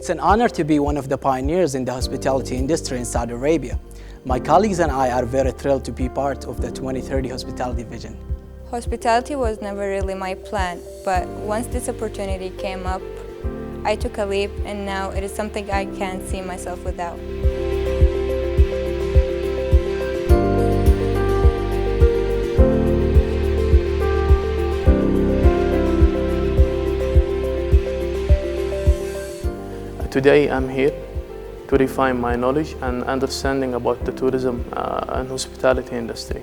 It's an honor to be one of the pioneers in the hospitality industry in Saudi Arabia. My colleagues and I are very thrilled to be part of the 2030 hospitality vision. Hospitality was never really my plan, but once this opportunity came up, I took a leap, and now it is something I can't see myself without. Today I'm here to refine my knowledge and understanding about the tourism and hospitality industry.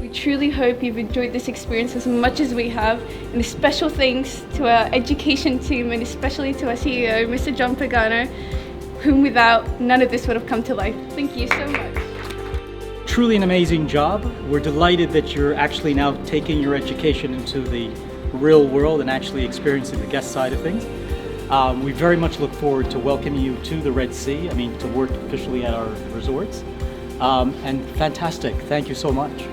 We truly hope you've enjoyed this experience as much as we have, and a special thanks to our education team and especially to our CEO, Mr. John Pagano, whom without none of this would have come to life. Thank you so much. Truly an amazing job. We're delighted that you're actually now taking your education into the real world and actually experiencing the guest side of things. We very much look forward to welcoming you to the Red Sea, to work officially at our resorts. And fantastic, thank you so much.